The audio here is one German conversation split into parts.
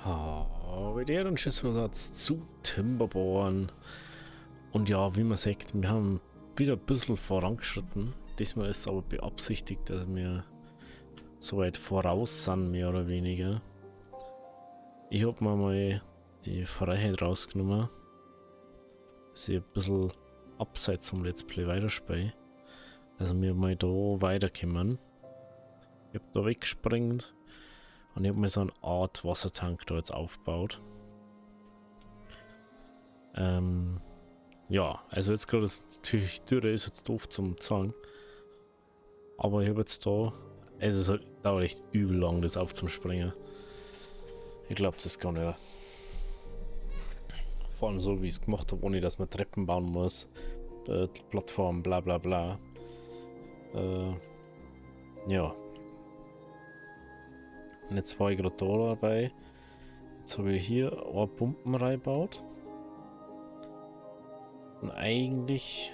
Habe der Schiffsersatz zu Timberborn. Und ja, wie man sagt, wir haben wieder ein bisschen vorangeschritten. Diesmal ist es aber beabsichtigt, dass wir so weit voraus sind, mehr oder weniger. Ich habe mir mal die Freiheit rausgenommen, dass ich ein bisschen abseits vom Let's Play weiterspiele. Also wir mal da weiterkommen. Ich habe da weggesprengt und ich habe mir so eine Art Wassertank da jetzt aufgebaut. Ja, also jetzt gerade ist natürlich Dürre, ist jetzt doof zum Sagen. Aber ich habe jetzt da, also es dauert echt übel lang, das aufzuspringen. Ich glaube das gar nicht. Vor allem so, wie ich es gemacht habe, ohne dass man Treppen bauen muss. Plattform, bla bla bla. Ja. Und jetzt war ich gerade da dabei. Jetzt habe ich hier eine Pumpen reingebaut. Und eigentlich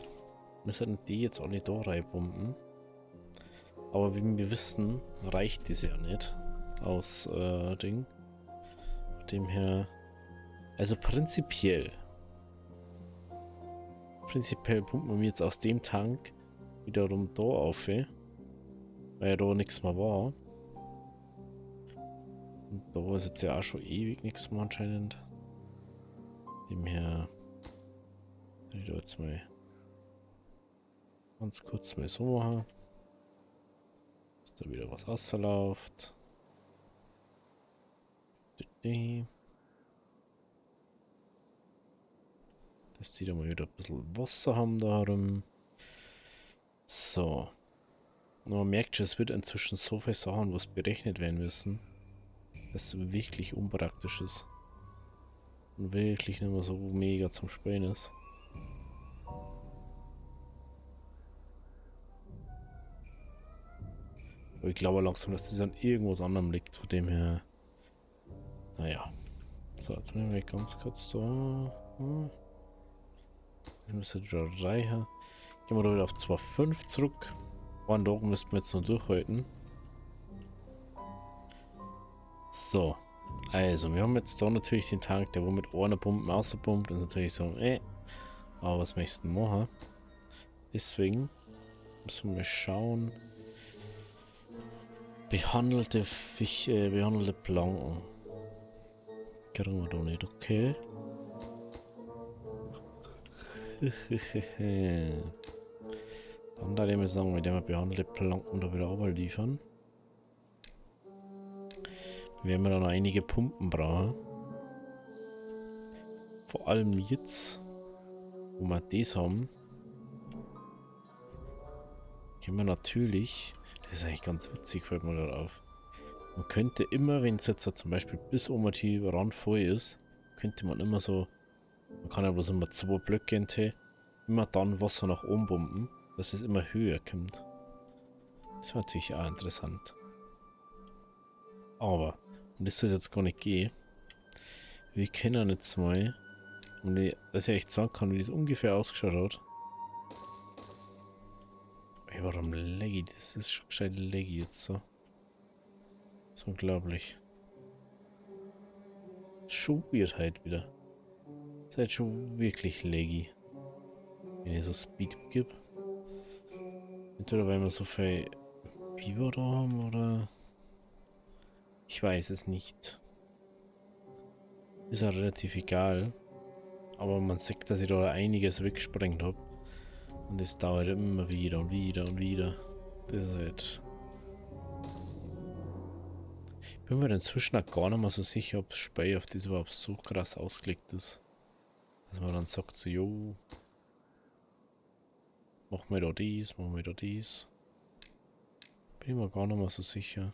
müssen die jetzt alle da reinpumpen. Aber wie wir wissen, reicht das ja nicht aus Ding. Von dem her. Also prinzipiell pumpen wir jetzt aus dem Tank wiederum da auf, weil ja da nichts mehr war. Und da ist jetzt ja auch schon ewig nichts mehr anscheinend. Dem her. Ich da jetzt mal ganz kurz mal so machen. Dass da wieder was rausläuft. Dass die da mal wieder ein bisschen Wasser haben da rum. So. Und man merkt schon, es wird inzwischen so viele Sachen, was berechnet werden müssen, dass es wirklich unpraktisch ist. Und wirklich nicht mehr so mega zum Spielen ist. Aber ich glaube langsam, dass das an irgendwas anderem liegt, von dem her. Naja. So, jetzt müssen wir ganz kurz da. Jetzt müsste da reichen. Gehen wir da wieder auf 2,5 zurück. Einen Tag müssten wir jetzt noch durchhalten. So. Also, wir haben jetzt da natürlich den Tank, der wo mit einer Pumpe auspumpt. Das ist natürlich so, aber was möchtest du machen? Deswegen müssen wir schauen. Behandelte Fische, behandelte Planken. Kriegen wir da nicht, okay. Dann da ich sagen, mit dem wir behandelte Planken da wieder liefern. Werden wir dann noch einige Pumpen brauchen. Vor allem jetzt, wo wir das haben, können wir natürlich, das ist eigentlich ganz witzig, fällt mir gerade auf. Man könnte immer, wenn es jetzt zum Beispiel bis um die Rand voll ist, könnte man immer so, man kann ja bloß immer 2 Blöcke hinter, immer dann Wasser nach oben pumpen, dass es immer höher kommt. Das wäre natürlich auch interessant. Aber, und das soll jetzt gar nicht gehen, wir können jetzt mal, und dass ich echt sagen kann, wie das ungefähr ausgeschaut hat. Ey, warum laggy? Das ist schon gescheit laggy jetzt so. Das ist unglaublich. Schon weird halt wieder. Das ist halt schon wirklich laggy. Wenn ich so Speed gebe. Entweder weil wir so viel Biber da haben oder. Ich weiß es nicht. Ist ja relativ egal. Aber man sieht, dass ich da einiges weggesprengt habe. Und es dauert immer wieder und wieder und wieder. Das ist halt. Ich bin mir inzwischen auch gar nicht mehr so sicher, ob das Spiel auf das überhaupt so krass ausgelegt ist. Dass man dann sagt so, jo, machen wir da dies, machen wir da dies. Bin mir gar nicht mehr so sicher.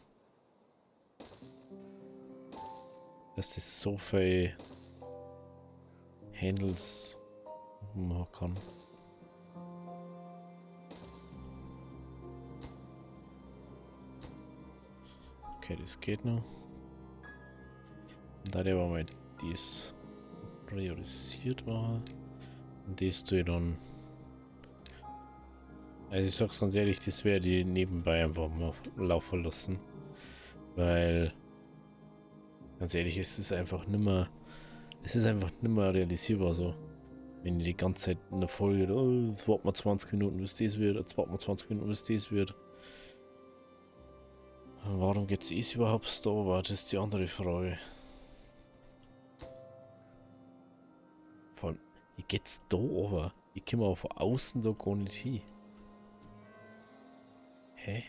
Dass das so viel Handles machen kann. Okay, das geht noch. Und da der aber mal dies priorisiert machen. Und das tue ich dann. Also ich sag's ganz ehrlich, das werde ich nebenbei einfach mal laufen lassen. Weil Ganz ehrlich, es ist einfach nimmer realisierbar so. Wenn ihr die ganze Zeit in der Folge, oh, jetzt warten wir 20 Minuten, bis das wird, jetzt warten wir 20 Minuten, bis das wird. Warum geht's überhaupt da? Aber das ist die andere Frage. Vor allem, wie geht's da aber? Ich komme aber von außen da gar nicht hin. Hä?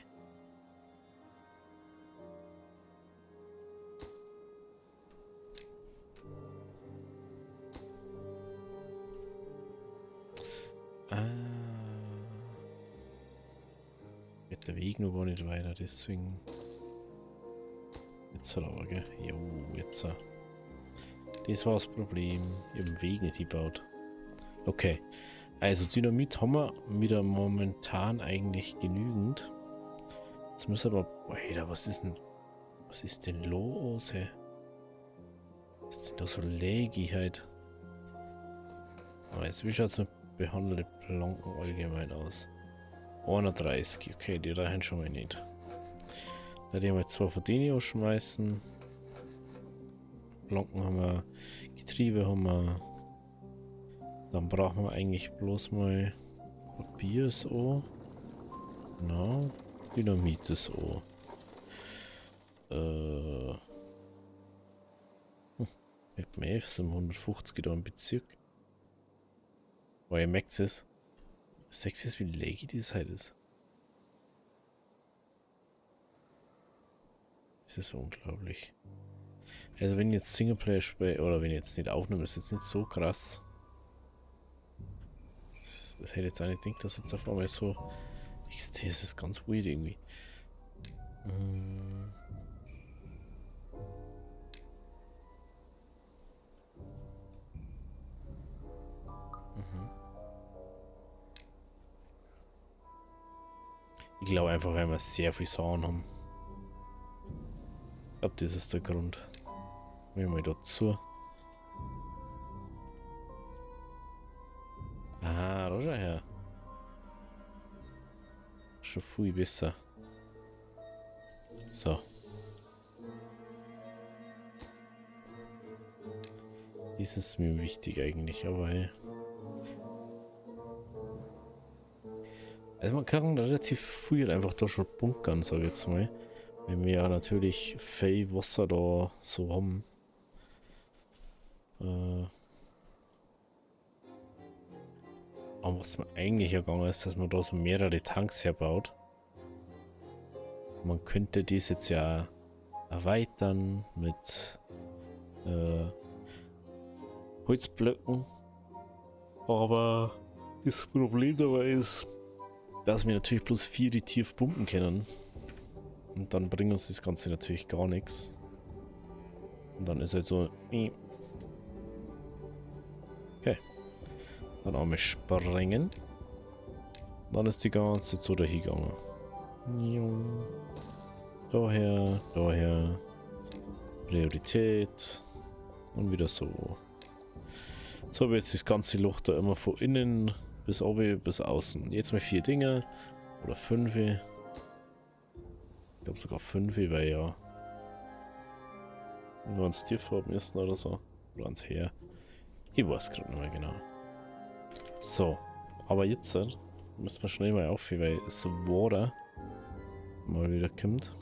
Geht der Weg noch gar nicht weiter, deswegen. Jetzt aber, gell? Jo, jetzt. Das war das Problem. Ich habe den Weg nicht gebaut. Okay. Also Dynamit haben wir wieder momentan eigentlich genügend. Jetzt müssen wir aber. Alter, was ist denn los, hä? Was ist denn da so laggy halt? Wie schaut es mit behandelte Planken allgemein aus? 31, okay, die reichen schon mal nicht. Da die wir jetzt 2 von denen ausschmeißen. Planken haben wir, Getriebe haben wir. Dann brauchen wir eigentlich bloß mal Papier ist auch. Genau. Dynamit ist auch. Mit dem F sind 150 da im Bezirk. Weil ihr merkt es. Sex ist, wie laggy die Zeit ist. Das ist unglaublich. Also wenn jetzt Singleplayer spiele, oder wenn ich jetzt nicht aufnehme, ist jetzt nicht so krass. Das hätte jetzt auch nicht gedacht, dass jetzt auf einmal so... Das ist ganz weird irgendwie. Mhm. Ich glaube einfach, weil wir sehr viel Sauen haben. Ich glaube, das ist der Grund. Gehen wir mal dazu. Ah, da schau her. Schon viel besser. So. Das ist mir wichtig eigentlich, aber hey. Also man kann relativ viel einfach da schon bunkern, sag ich jetzt mal. Wenn wir ja natürlich viel Wasser da so haben. Aber was mir eigentlich ergangen ist, dass man da so mehrere Tanks herbaut. Man könnte dies jetzt ja erweitern mit Holzblöcken. Aber das Problem dabei ist, dass wir natürlich bloß 4 die tief pumpen können. Und dann bringt uns das Ganze natürlich gar nichts. Und dann ist halt so. Okay. Dann einmal sprengen. Dann ist die ganze Zeit so dahin gegangen. Daher, daher. Priorität. Und wieder so. So habe jetzt das ganze Loch da immer von innen bis oben bis außen. Jetzt mal 4 Dinge. Oder 5. Ich glaube sogar 5, weil ja. Nur ans Tierfarben müssen oder so. Oder ans Her. Ich weiß gerade nicht mehr genau. So. Aber jetzt müssen wir schnell mal auf, weil das Water mal wieder kommt.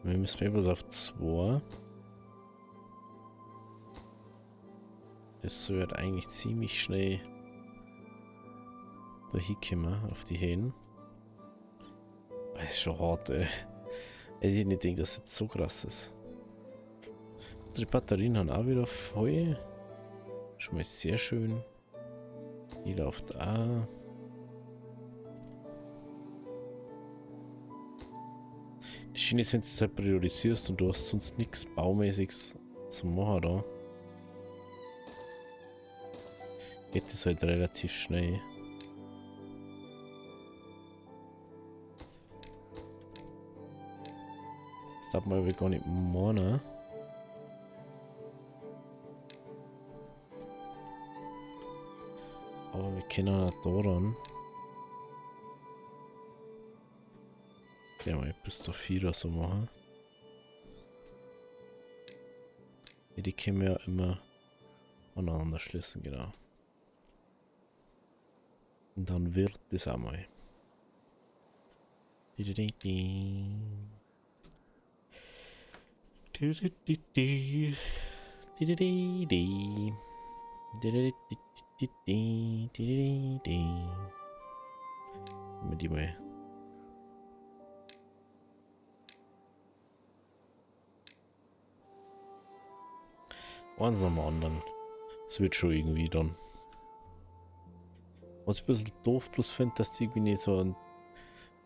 Wir müssen etwas auf 2. Das wird eigentlich ziemlich schnell da hinkommen auf die Hähnen. Das ist schon hart, ey. Ich hätte nicht gedacht, dass das jetzt so krass ist. Unsere Batterien haben auch wieder voll. Schon mal sehr schön. Die läuft auch. Die Schiene ist, wenn du es halt priorisierst und du hast sonst nichts Baumäßiges zu machen da. Geht das halt relativ schnell. Das darf man aber gar nicht meinen. Aber wir können auch da ran. Gleich mal bis zur 4 so machen. Ja, die können wir ja immer aneinander schließen, genau. Und dann wird das auch mal. Mit die mal. Eins nach dem anderen. Es wird schon irgendwie dann. Was ich ein bisschen doof plus finde, dass du irgendwie nicht so ein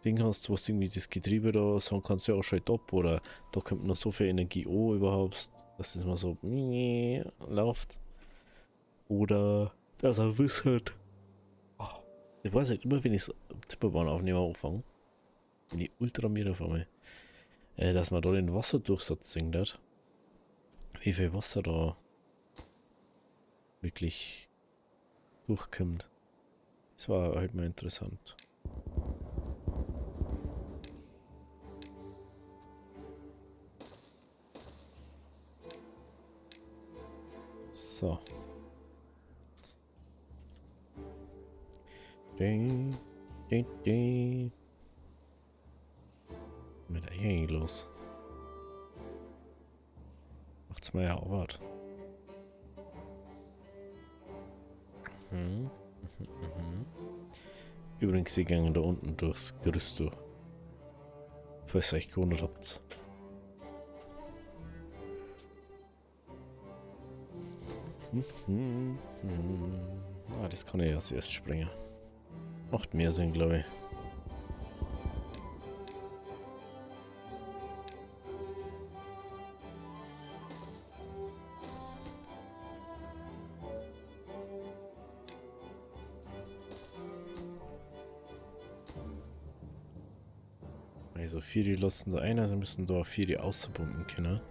Ding hast, was irgendwie das Getriebe da sagen kannst, ja, schalt ab oder da kommt noch so viel Energie an überhaupt, dass es mal so läuft. Oder dass er wisst. Ich weiß nicht, immer wenn ich Tipperbahn-Aufnehmer anfange, bin ich ultra müde auf einmal, dass man da den Wasserdurchsatz singt hat. Wie viel Wasser da wirklich durchkommt. Das war halt mal interessant. So. Ding, ding, ding. Mit der eigentlich los? Macht's mal ja Arbeit. Mhm. Mhm. Übrigens, sie gingen da unten durchs Gerüst durch. Falls ihr euch gewundert habt. Ah, das kann ich als erstes springen. Macht mehr Sinn, glaube ich. Also 4 die lassen da ein, also müssen da 4 die außerpumpen können.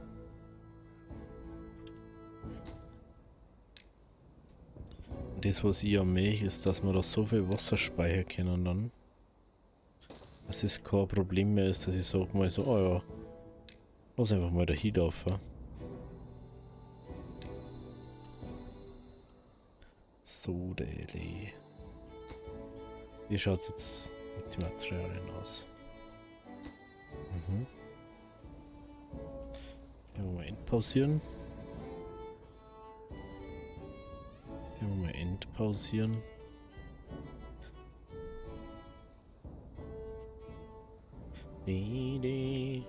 Und das, was ich am möchte, ist, dass wir da so viel Wasser speichern können dann. Dass es kein Problem mehr ist, dass ich sage mal so, oh ja, lass einfach mal da hinlaufen. So, Daily. Wie schaut es jetzt mit den Materialien aus? Mhm. Den wollen wir endpausieren. Den wollen wir endpausieren. Nee.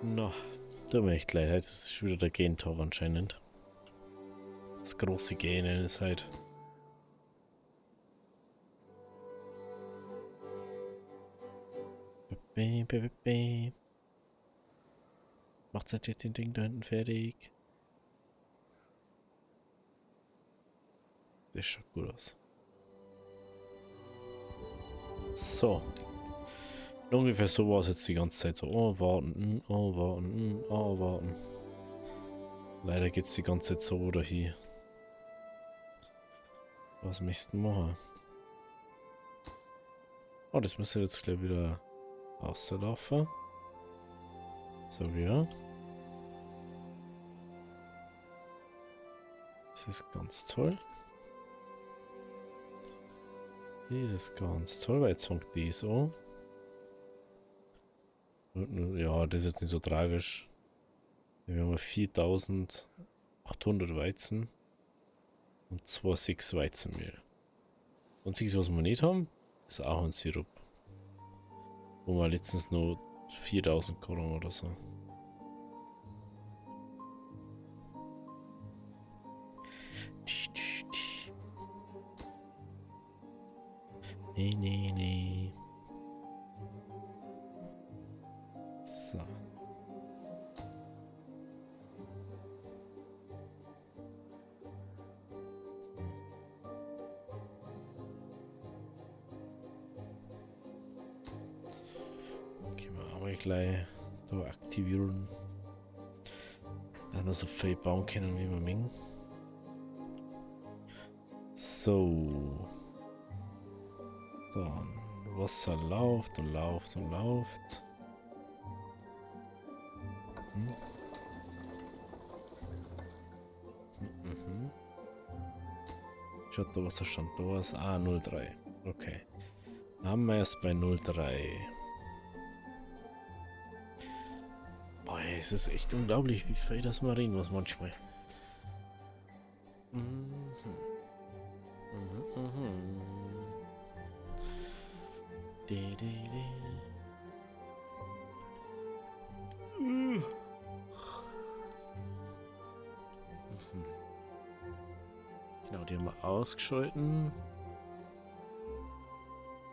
Na, tut mir echt leid, das ist schon wieder der Gentag anscheinend. Das große Gähnen ist halt. Macht seid jetzt den Ding da hinten fertig. Das schaut gut aus. So. Ungefähr so war es jetzt die ganze Zeit so. Oh, warten, oh, warten, oh, warten. Leider geht es die ganze Zeit so oder hier. Was möchtest du machen? Oh, das müsste jetzt gleich wieder auslaufen. So, ja. Das ist ganz toll. Das ist ganz toll, weil jetzt fängt die so. Ja, das ist jetzt nicht so tragisch. Wir haben 4800 Weizen und 2,6 Weizenmehl. Einziges, was wir nicht haben, ist Ahornsirup. Wo wir letztens nur 4000 Gramm oder so. Nee. So. Können wir auch mal gleich da aktivieren. Dass wir so viel bauen können, wie wir mögen. So. Dann Wasser läuft und läuft und läuft. Mhm. Mhm. Schaut, da Wasserstand, da war es 03. Okay. Haben wir erst bei 03. Boah, es ist echt unglaublich, wie viel das mal reden muss manchmal. Mhm. Mhm. Mhm. De, de, de. Mhm. Genau, die haben wir ausgeschalten.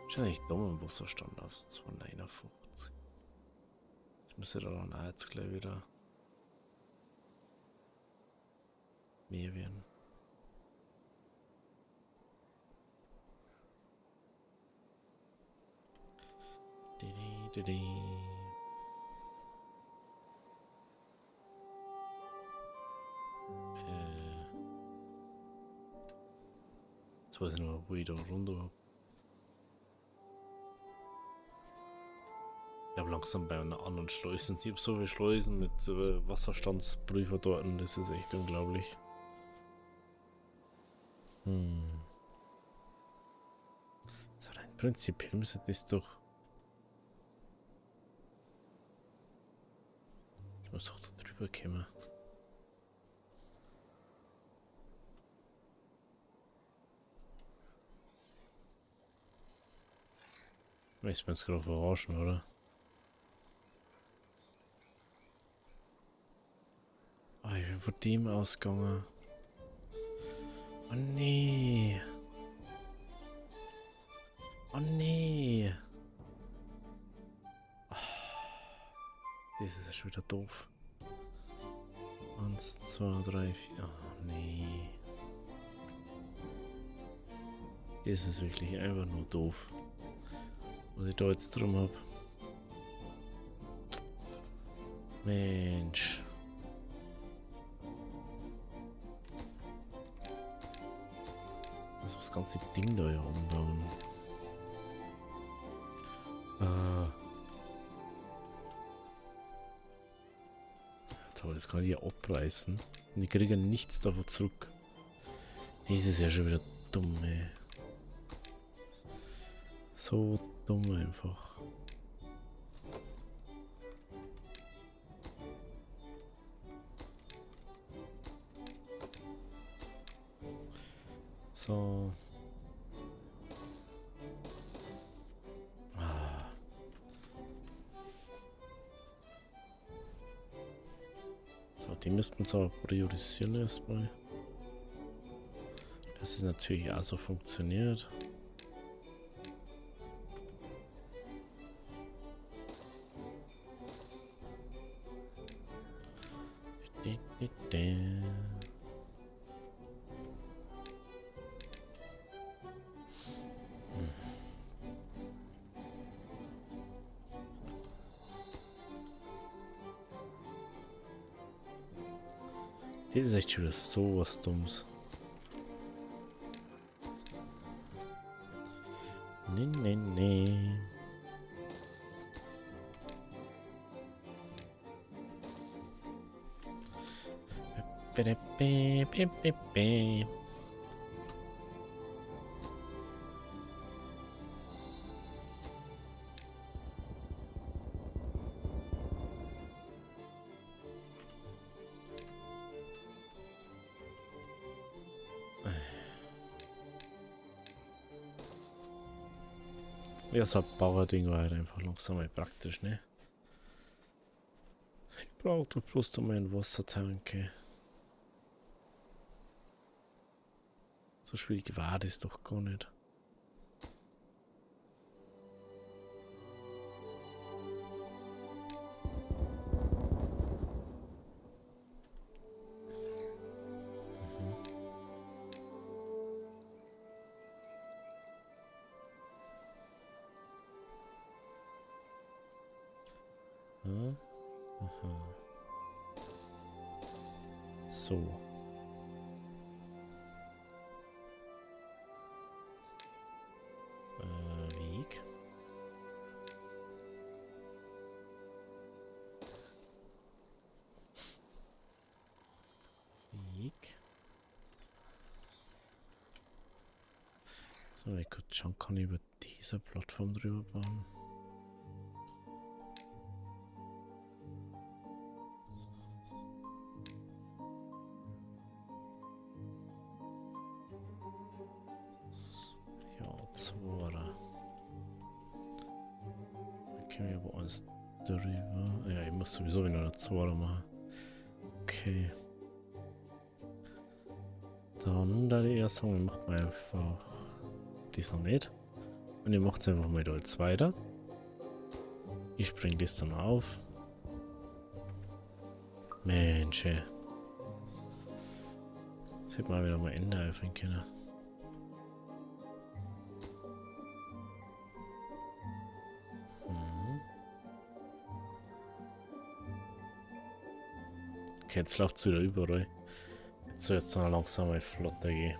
Wahrscheinlich dummer Wasserstand aus 259. Jetzt müsste da dann auch jetzt gleich wieder mehr werden. Didi, didi. Jetzt weiß ich noch, wo ich da runter habe. Ich habe langsam bei einer anderen Schleusen. Ich habe so viele Schleusen mit Wasserstandsprüfer dort. Das ist echt unglaublich. So rein prinzipiell müsste das doch. Ich muss doch da drüber kommen. Ich bin jetzt gerade verarschen, oder? Ah, ich bin von dem ausgegangen. Oh nee. Oh nee. Oh, das ist ja schon wieder doof. 1, 2, 3, 4. Oh nee. Das ist wirklich einfach nur doof. Was ich da jetzt drum habe. Mensch. Das ist das ganze Ding da ja umbauen. Toll, das kann ich ja abreißen. Und ich kriege nichts davon zurück. Das ist ja schon wieder dumm, ey. So dumm einfach. So. Ah. So, die müssten wir aber priorisieren erstmal. Dass es natürlich auch so funktioniert. Das ist echt schon wieder so was Dummes. Nee, nee, nee. Ja, so ein Bauerding war halt einfach langsam mal praktisch, ne? Ich brauche doch bloß da meinen Wassertanke. So schwierig war das doch gar nicht. Ja. Aha. So. Weg. Weg. So, ich könnte schauen, kann ich über diese Plattform drüber bauen. Ja, zwei. Dann können wir aber alles drüber. Ja, ich muss sowieso wieder eine zwei machen. Okay. Dann da die erste sagen, macht man einfach das noch nicht. Und ihr macht es einfach mal da jetzt weiter. Ich spring das dann auf. Mensch, ey. Das hätte man wieder mal Ende öffnen können. Okay, jetzt läuft es wieder überall. Jetzt soll es dann langsam mal flotter gehen.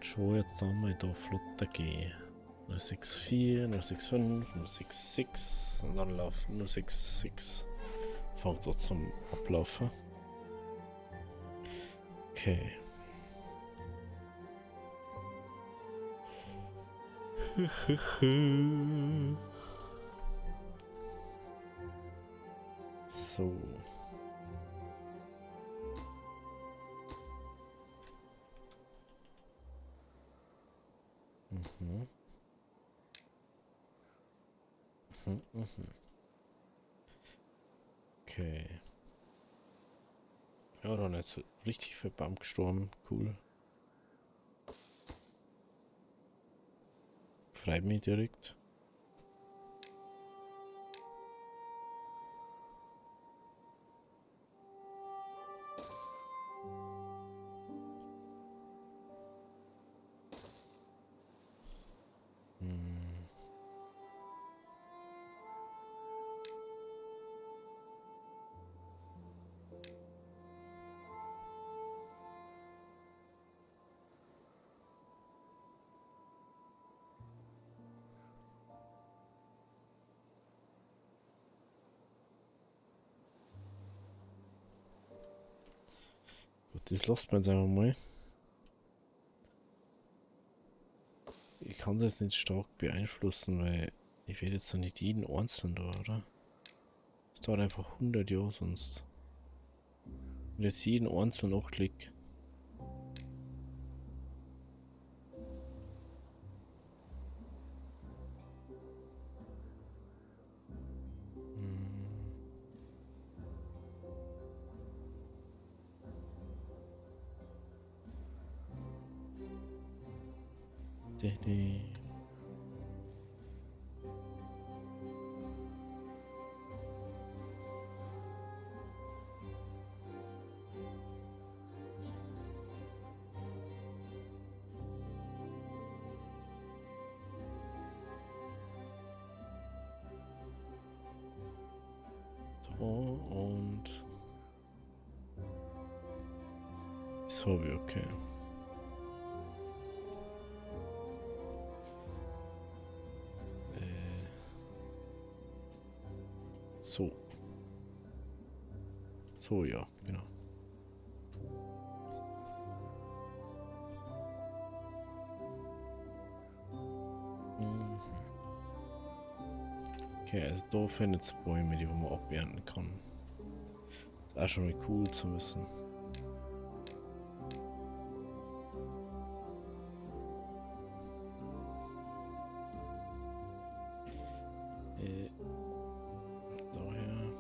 Schon jetzt dann mal da flotter gehen. 064, 065, 066 und dann laufen 066. Fängt so zum Ablaufen. Okay. So. Mhm. Okay. Ja, dann ist richtig für Bam gestorben. Cool. Freut mich direkt. Hm. Gut, das lasst man jetzt einfach mal. Ich kann das nicht stark beeinflussen, weil ich werde jetzt noch nicht jeden einzeln da, oder? Es dauert einfach 100 Jahre sonst. Und jetzt jeden einzeln auch klick. Hm. Die. Da und so wie okay. So. So, ja, genau. Mhm. Okay, also da findet es Bäume, die man abernten kann. Ist auch schon mal cool zu wissen. Daher.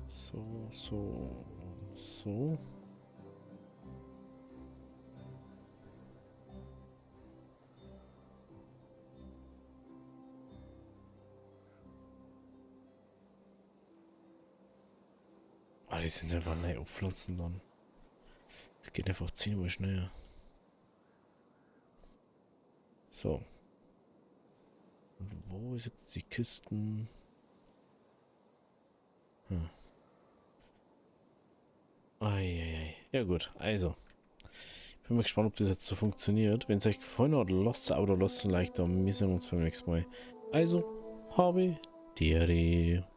So, so und so. Ah, die sind einfach neu abpflanzen dann. Das geht einfach 10 Mal schneller. So. Und wo ist jetzt die Kisten? Hm. Ja gut, also. Ich bin mal gespannt, ob das jetzt so funktioniert. Wenn es euch gefallen hat, lasst ein Abo, lasst ein Like da. Wir sehen uns beim nächsten Mal. Also, habe die Ehre.